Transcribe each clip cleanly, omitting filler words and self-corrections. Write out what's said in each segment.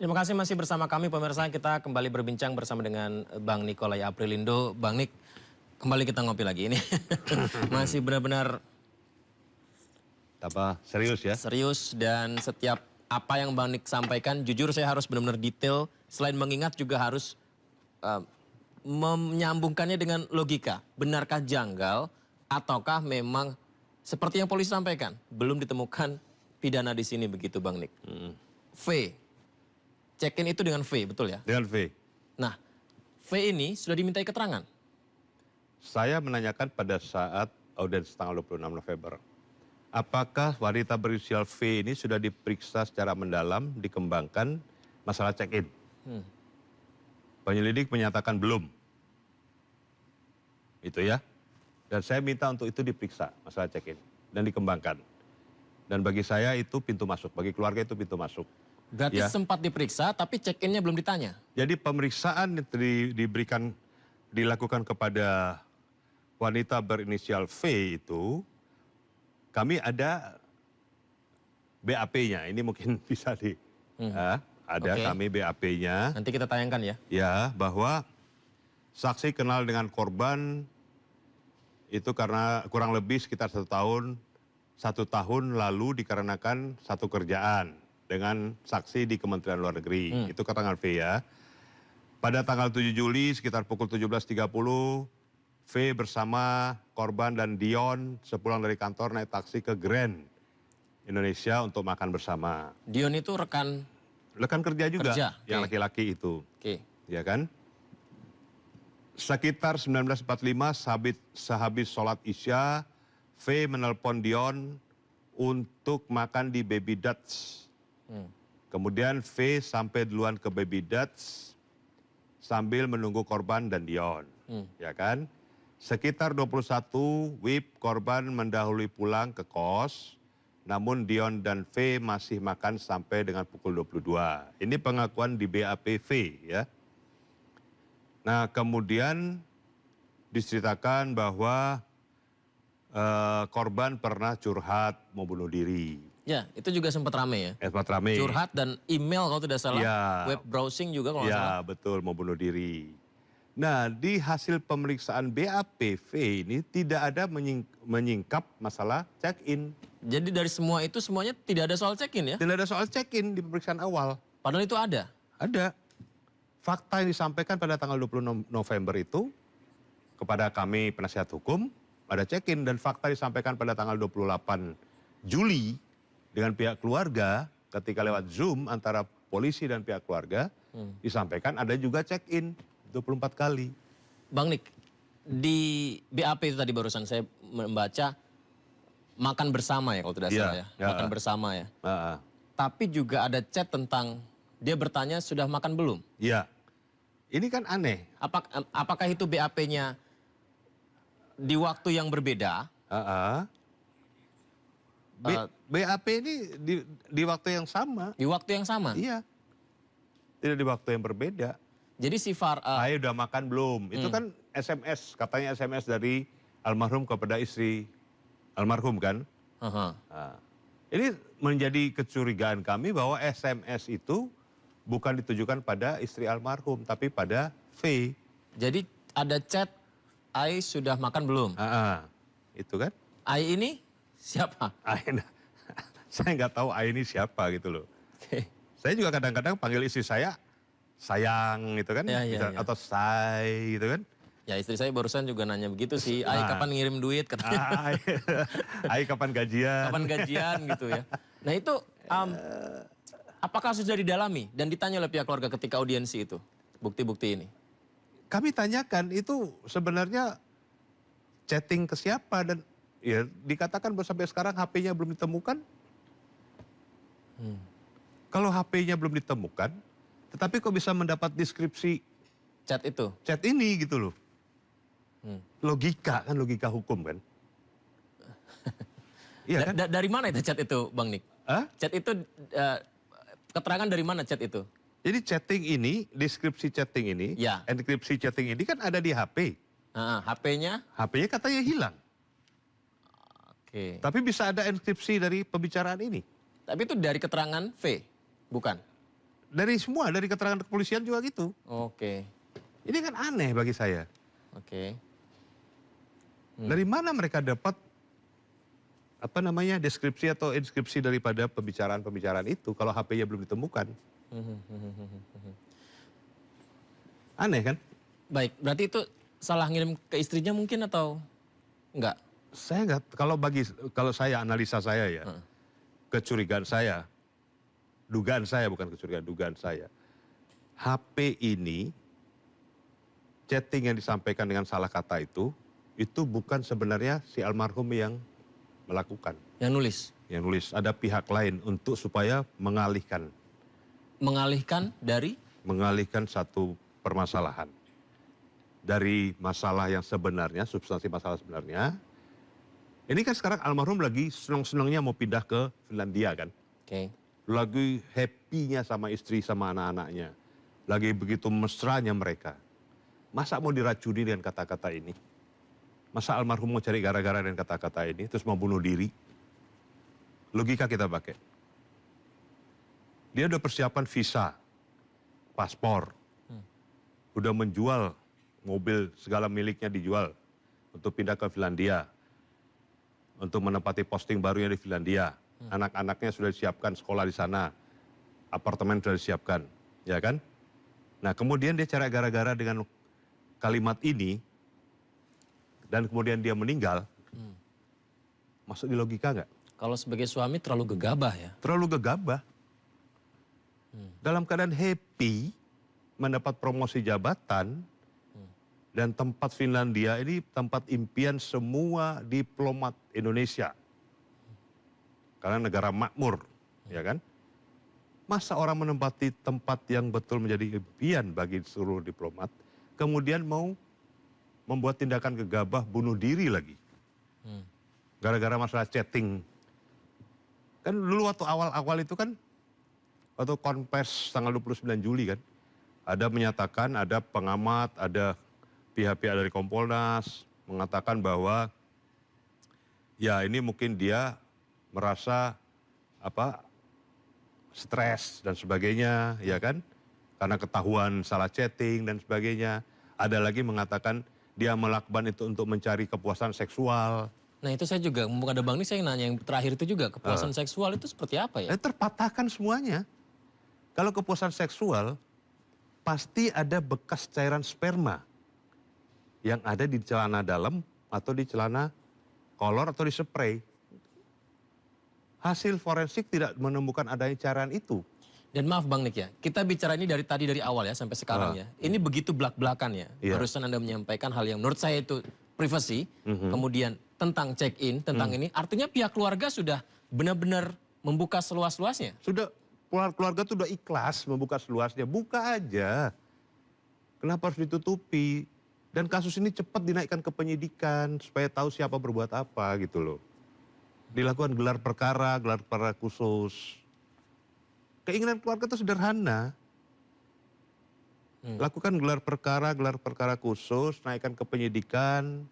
Terima kasih masih bersama kami pemirsa. Kita kembali berbincang bersama dengan Bang Nikolai Aprilindo. Bang Nik, kembali kita ngopi lagi ini. Masih benar-benar serius ya? serius dan setiap apa yang Bang Nik sampaikan, jujur saya harus benar-benar detail. Selain mengingat juga harus menyambungkannya dengan logika. Benarkah janggal ataukah memang seperti yang polisi sampaikan, belum ditemukan pidana di sini begitu Bang Nik. V. Check-in itu dengan V, betul ya? Dengan V. Nah, V ini sudah dimintai keterangan. Saya menanyakan pada saat audiens tanggal 26 November. Apakah wanita berinisial V ini sudah diperiksa secara mendalam, dikembangkan masalah check-in? Penyelidik menyatakan belum. Itu ya. Dan saya minta untuk itu diperiksa masalah check-in dan dikembangkan. Dan bagi saya itu pintu masuk, bagi keluarga itu pintu masuk. Berarti Ya. sempat diperiksa tapi check-innya belum ditanya. Jadi pemeriksaan yang dilakukan kepada wanita berinisial V itu, kami ada BAP-nya. Ini mungkin bisa ada Oke. kami BAP-nya. Nanti kita tayangkan ya. Ya, bahwa saksi kenal dengan korban itu karena kurang lebih sekitar 1 tahun lalu dikarenakan satu kerjaan dengan saksi di Kementerian Luar Negeri. Itu keterangan V ya. Pada tanggal 7 Juli sekitar pukul 17.30, V bersama korban dan Dion sepulang dari kantor naik taksi ke Grand Indonesia untuk makan bersama. Dion itu rekan. Rekan kerja juga, Kerja, yang oke. laki-laki itu. Oke. Ya kan? Sekitar 19.45 sehabis sholat Isya, V menelpon Dion untuk makan di Baby Dutch. Kemudian V sampai duluan ke Baby Dutch sambil menunggu korban dan Dion. Ya kan? Sekitar 21 WIB korban mendahului pulang ke kos, namun Dion dan V masih makan sampai dengan pukul 22. Ini pengakuan di BAP V ya. Nah kemudian diceritakan bahwa korban pernah curhat mau bunuh diri. Ya, itu juga sempat rame ya. Sempat rame. Curhat dan email kalau tidak salah. Ya. Web browsing juga kalau nggak salah. Ya betul, mau bunuh diri. Nah di hasil pemeriksaan BAP V ini tidak ada menyingkap masalah check-in. Jadi dari semua itu semuanya tidak ada soal check-in ya? Tidak ada soal check-in di pemeriksaan awal. Padahal itu ada. Ada. Fakta yang disampaikan pada tanggal 20 November itu kepada kami penasihat hukum ada check-in, dan fakta disampaikan pada tanggal 28 Juli dengan pihak keluarga ketika lewat Zoom antara polisi dan pihak keluarga disampaikan ada juga check-in 24 kali. Bang Nik, di BAP itu tadi barusan saya membaca makan bersama ya kalau tidak salah ya. Makan bersama ya. Tapi juga ada chat tentang dia bertanya sudah makan belum? Iya. Ini kan aneh. Apakah itu BAP-nya di waktu yang berbeda? BAP ini di waktu yang sama. Di waktu yang sama? Iya. Tidak di waktu yang berbeda. Jadi si Saya udah makan belum? Itu kan SMS, katanya SMS dari almarhum kepada istri almarhum kan? Nah, ini menjadi kecurigaan kami bahwa SMS itu bukan ditujukan pada istri almarhum, tapi pada V. Jadi ada chat, Ai sudah makan belum? Itu kan? Ai ini siapa? Saya nggak tahu A ini siapa gitu loh. Saya juga kadang-kadang panggil istri saya sayang gitu kan, Ya. atau say gitu kan. Ya istri saya barusan juga nanya begitu sih, Ai kapan ngirim duit katanya. Ai kapan gajian. Kapan gajian gitu ya. Nah itu apakah sudah didalami dan ditanya oleh pihak keluarga ketika audiensi itu, bukti-bukti ini? Kami tanyakan itu sebenarnya chatting ke siapa, dan ya dikatakan bahwa sampai sekarang HP-nya belum ditemukan. Kalau HP-nya belum ditemukan, tetapi kok bisa mendapat deskripsi Chat itu? chat ini gitu loh. Logika kan, logika hukum kan. Iya kan? Dari mana itu chat itu Bang Nik? Chat itu, keterangan dari mana chat itu? Jadi chatting ini, deskripsi chatting ini, Ya. enkripsi chatting ini kan ada di HP. HP-nya? HP-nya katanya hilang. Oke. Tapi bisa ada enkripsi dari pembicaraan ini. Tapi itu dari keterangan V, bukan? dari semua, dari keterangan kepolisian juga gitu. Oke, Ini kan aneh bagi saya. oke. Dari mana mereka dapat deskripsi atau inskripsi daripada pembicaraan-pembicaraan itu kalau HP-nya belum ditemukan. Aneh kan? Baik, berarti itu salah ngirim ke istrinya mungkin atau enggak? Saya nggak, kalau saya analisa saya ya, kecurigaan saya, dugaan saya bukan kecurigaan, dugaan saya. HP ini, chatting yang disampaikan dengan salah kata itu bukan sebenarnya si almarhum yang melakukan. Yang nulis? Yang nulis, ada pihak lain untuk supaya mengalihkan. Mengalihkan dari? Mengalihkan satu permasalahan. Dari masalah yang sebenarnya, substansi masalah sebenarnya. Ini kan sekarang almarhum lagi senang-senangnya mau pindah ke Finlandia kan. Oke. Lagi happy-nya sama istri sama anak-anaknya. Lagi begitu mesranya mereka. Masa mau diracuni dengan kata-kata ini? Masa almarhum mau cari gara-gara dengan kata-kata ini terus mau bunuh diri? Logika kita pakai. Dia udah persiapan visa, paspor. Udah menjual mobil, segala miliknya dijual untuk pindah ke Finlandia. Untuk menempati posting barunya di Finlandia. Anak-anaknya sudah disiapkan sekolah di sana. Apartemen sudah disiapkan, ya kan? Nah, kemudian dia cari gara-gara dengan kalimat ini dan kemudian dia meninggal. Masuk di logika nggak? Kalau sebagai suami terlalu gegabah ya? Terlalu gegabah. Dalam keadaan happy mendapat promosi jabatan dan tempat Finlandia ini tempat impian semua diplomat Indonesia. Karena negara makmur, ya kan? Masa orang menempati tempat yang betul menjadi impian bagi seluruh diplomat, kemudian mau membuat tindakan gegabah bunuh diri lagi. Gara-gara masalah chatting. Kan dulu waktu awal-awal itu kan, waktu konfes tanggal 29 Juli kan, ada menyatakan, ada pengamat, ada pihak-pihak dari Kompolnas mengatakan bahwa ya ini mungkin dia merasa stres dan sebagainya, ya kan? Karena ketahuan salah chatting dan sebagainya. Ada lagi mengatakan dia melakukan itu untuk mencari kepuasan seksual. Nah itu saya juga, mumpung ada Bang Nis, saya nanya yang terakhir itu juga, kepuasan seksual itu seperti apa ya? Terpatahkan semuanya. Kalau kepuasan seksual, pasti ada bekas cairan sperma yang ada di celana dalam atau di celana kolor atau di spray. Hasil forensik tidak menemukan adanya cairan itu. Dan maaf Bang Nik ya, kita bicara ini dari tadi dari awal ya sampai sekarang ya. Ini begitu belak-belakan ya. Iya. Barusan Anda menyampaikan hal yang menurut saya itu privasi, kemudian tentang check-in, tentang ini. Artinya pihak keluarga sudah benar-benar membuka seluas-luasnya. Sudah, keluarga itu sudah ikhlas membuka seluasnya. Buka aja. Kenapa harus ditutupi? Dan kasus ini cepat dinaikkan ke penyidikan supaya tahu siapa berbuat apa gitu loh. Dilakukan gelar perkara khusus. Keinginan keluarga itu sederhana. Lakukan gelar perkara khusus, naikkan ke penyidikan,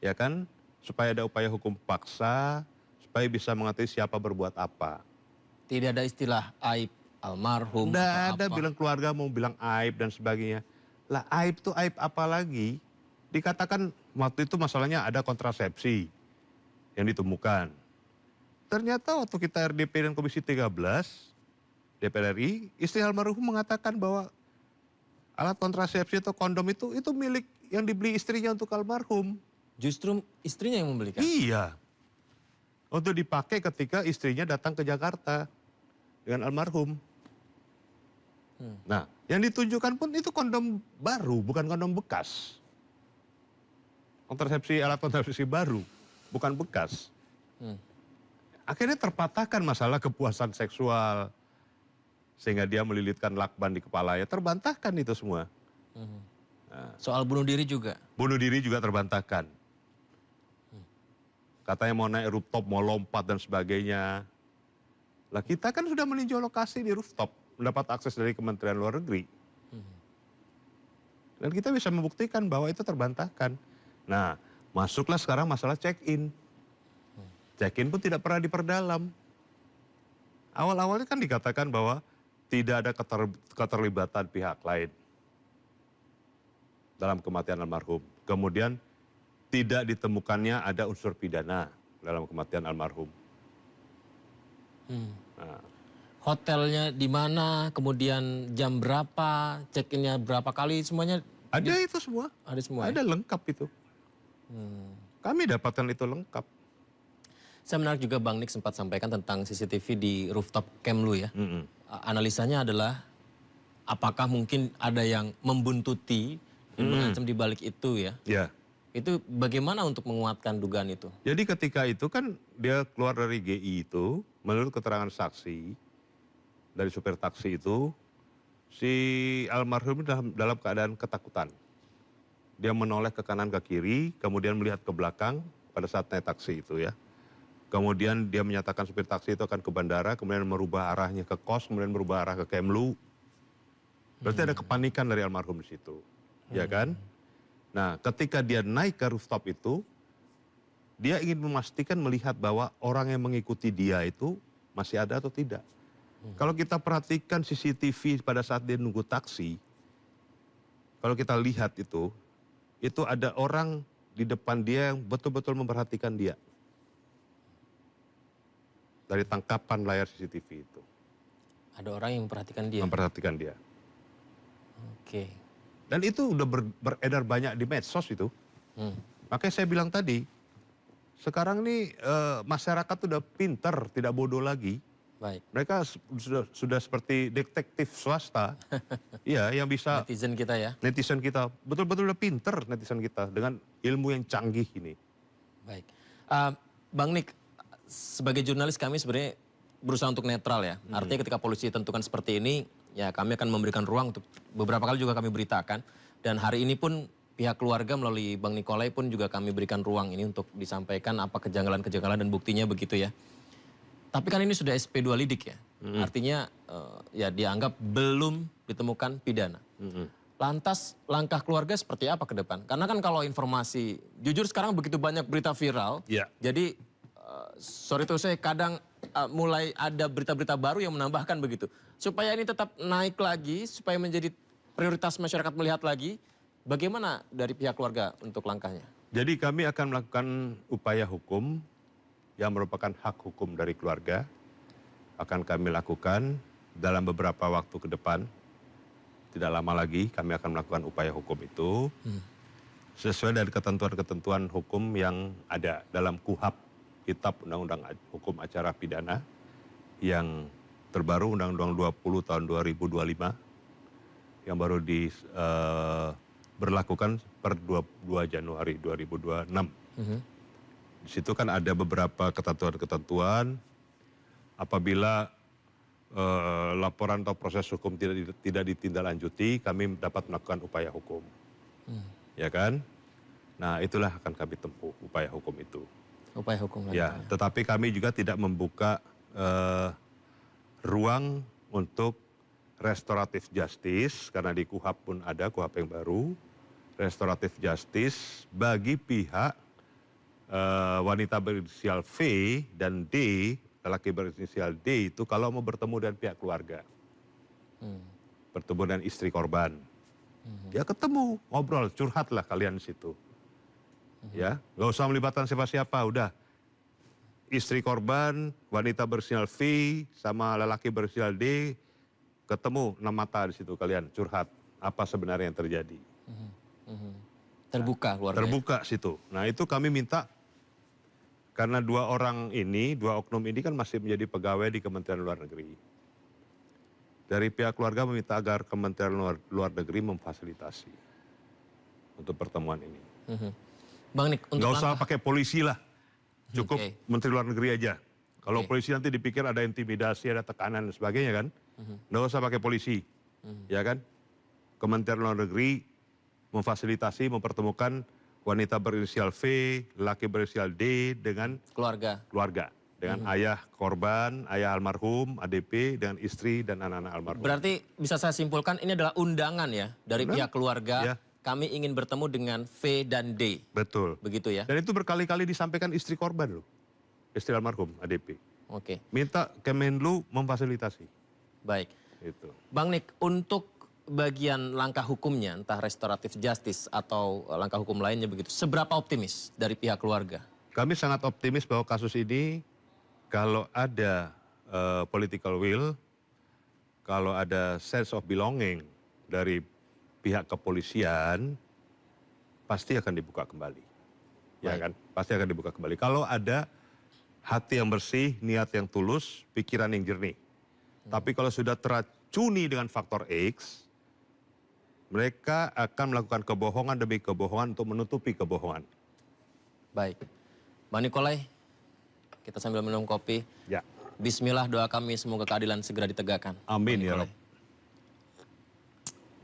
ya kan? Supaya ada upaya hukum paksa, supaya bisa mengetahui siapa berbuat apa. Tidak ada istilah aib almarhum. Tidak atau ada apa. bilang keluarga mau bilang aib dan sebagainya. Lah aib itu aib apa lagi? Dikatakan waktu itu masalahnya ada kontrasepsi yang ditemukan. Ternyata waktu kita RDP dan Komisi 13, DPR RI, istri almarhum mengatakan bahwa alat kontrasepsi atau kondom itu milik yang dibeli istrinya untuk almarhum. Justru istrinya yang membelikan. Iya. Untuk dipakai ketika istrinya datang ke Jakarta dengan almarhum. Nah, yang ditunjukkan pun itu kondom baru, bukan kondom bekas. Alat kontrasepsi baru, bukan bekas. Akhirnya terpatahkan masalah kepuasan seksual. Sehingga dia melilitkan lakban di kepalanya. Terbantahkan itu semua. Soal bunuh diri juga. Bunuh diri juga terbantahkan. Katanya mau naik rooftop, mau lompat dan sebagainya. Lah kita kan sudah meninjau lokasi di rooftop. Mendapat akses dari Kementerian Luar Negeri. Dan kita bisa membuktikan bahwa itu terbantahkan. Nah, masuklah sekarang masalah check-in. Check-in pun tidak pernah diperdalam. Awal-awalnya kan dikatakan bahwa tidak ada keterlibatan pihak lain dalam kematian almarhum. Kemudian tidak ditemukannya ada unsur pidana dalam kematian almarhum. Nah, Hotelnya di mana, kemudian jam berapa, check-innya berapa kali, semuanya ada itu semua. ada semua ya? Ada lengkap itu. Kami dapatkan itu lengkap. Saya menarik juga Bang Nik sempat sampaikan tentang CCTV di rooftop Kemlu ya. Analisanya adalah apakah mungkin ada yang membuntuti dan mengancam di balik itu ya. Ya. Itu bagaimana untuk menguatkan dugaan itu? Jadi ketika itu kan dia keluar dari GI itu, menurut keterangan saksi dari supir taksi itu, si almarhum dalam keadaan ketakutan. Dia menoleh ke kanan ke kiri, kemudian melihat ke belakang pada saat naik taksi itu ya. Kemudian dia menyatakan supir taksi itu akan ke bandara, kemudian merubah arahnya ke kos, kemudian merubah arah ke Kemlu. Berarti ada kepanikan dari almarhum di situ, ya kan? Nah, ketika dia naik ke rooftop itu, dia ingin memastikan melihat bahwa orang yang mengikuti dia itu masih ada atau tidak. Kalau kita perhatikan CCTV pada saat dia nunggu taksi, kalau kita lihat itu ada orang di depan dia yang betul-betul memperhatikan dia. Dari tangkapan layar CCTV itu. Ada orang yang memperhatikan dia. Memperhatikan dia. Oke. Dan itu udah beredar banyak di medsos itu. Makanya saya bilang tadi, sekarang ini masyarakat udah pinter, tidak bodoh lagi. Baik. Mereka sudah seperti detektif swasta. Iya, yang bisa Netizen kita ya. netizen kita, betul-betul udah pinter netizen kita dengan ilmu yang canggih ini. Baik. Bang Nik, sebagai jurnalis kami sebenarnya berusaha untuk netral ya. Artinya ketika polisi tentukan seperti ini, ya kami akan memberikan ruang untuk beberapa kali juga kami beritakan. Dan hari ini pun pihak keluarga melalui Bang Nikolai pun juga kami berikan ruang ini untuk disampaikan apa kejanggalan-kejanggalan dan buktinya begitu ya. Tapi kan ini sudah SP2 lidik ya. Artinya ya dianggap belum ditemukan pidana. Lantas langkah keluarga seperti apa ke depan? Karena kan kalau informasi, jujur sekarang begitu banyak berita viral. Iya. Jadi sorry tuh saya kadang mulai ada berita-berita baru yang menambahkan begitu. Supaya ini tetap naik lagi, supaya menjadi prioritas masyarakat melihat lagi. Bagaimana dari pihak keluarga untuk langkahnya? Jadi kami akan melakukan upaya hukum yang merupakan hak hukum dari keluarga. Akan kami lakukan dalam beberapa waktu ke depan. Tidak lama lagi kami akan melakukan upaya hukum itu. Sesuai dari ketentuan-ketentuan hukum yang ada dalam KUHAP, Kitab Undang-Undang Hukum Acara Pidana, yang terbaru Undang-Undang 20 tahun 2025, yang baru diberlakukan per 22 Januari 2026. Di situ kan ada beberapa ketentuan-ketentuan apabila laporan atau proses hukum tidak ditindaklanjuti, kami dapat melakukan upaya hukum. Ya kan? Nah, itulah akan kami tempuh upaya hukum itu. Upaya hukum Ya, lanjutannya. tetapi kami juga tidak membuka ruang untuk restoratif justice, karena di KUHAP pun ada, KUHAP yang baru, restoratif justice bagi pihak wanita berinisial V dan D, lelaki berinisial D itu kalau mau bertemu dengan pihak keluarga. Bertemu dengan istri korban. Ya ketemu, ngobrol, curhatlah kalian di situ. Ya, nggak usah melibatkan siapa-siapa, udah. Istri korban, wanita berinisial V sama lelaki berinisial D, ketemu 6 mata di situ kalian, curhat apa sebenarnya yang terjadi. Terbuka keluarga. Terbuka situ. Nah, itu kami minta karena dua oknum ini kan masih menjadi pegawai di Kementerian Luar Negeri. Dari pihak keluarga meminta agar Kementerian Luar Negeri memfasilitasi untuk pertemuan ini. Bang Nik, untuk Nggak usah pakai polisi lah, cukup Oke. Menteri Luar Negeri aja. Kalau Oke. polisi nanti dipikir ada intimidasi, ada tekanan dan sebagainya kan. Nggak usah pakai polisi, ya kan. Kementerian Luar Negeri memfasilitasi, mempertemukan wanita berinisial V, laki berinisial D dengan keluarga. dengan ayah korban, ayah almarhum, ADP, dengan istri dan anak-anak almarhum. Berarti bisa saya simpulkan ini adalah undangan ya dari Undangan. pihak keluarga. Ya. Kami ingin bertemu dengan V dan D. Betul. Begitu ya? Dan itu berkali-kali disampaikan istri korban loh, istri almarhum, ADP. Oke, Minta Kemenlu memfasilitasi. baik. Itu. Bang Nik, untuk bagian langkah hukumnya, entah restoratif justice atau langkah hukum lainnya begitu, seberapa optimis dari pihak keluarga? Kami sangat optimis bahwa kasus ini kalau ada political will, kalau ada sense of belonging dari pihak kepolisian, pasti akan dibuka kembali. Ya Baik. kan? Pasti akan dibuka kembali. Kalau ada hati yang bersih, niat yang tulus, pikiran yang jernih. Tapi kalau sudah teracuni dengan faktor X, mereka akan melakukan kebohongan demi kebohongan untuk menutupi kebohongan. Baik. Bang Nikolai, kita sambil minum kopi. Ya. Bismillah, doa kami semoga keadilan segera ditegakkan. Amin Bang ya Nikolai. Rabb.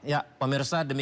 Ya, pemirsa, demi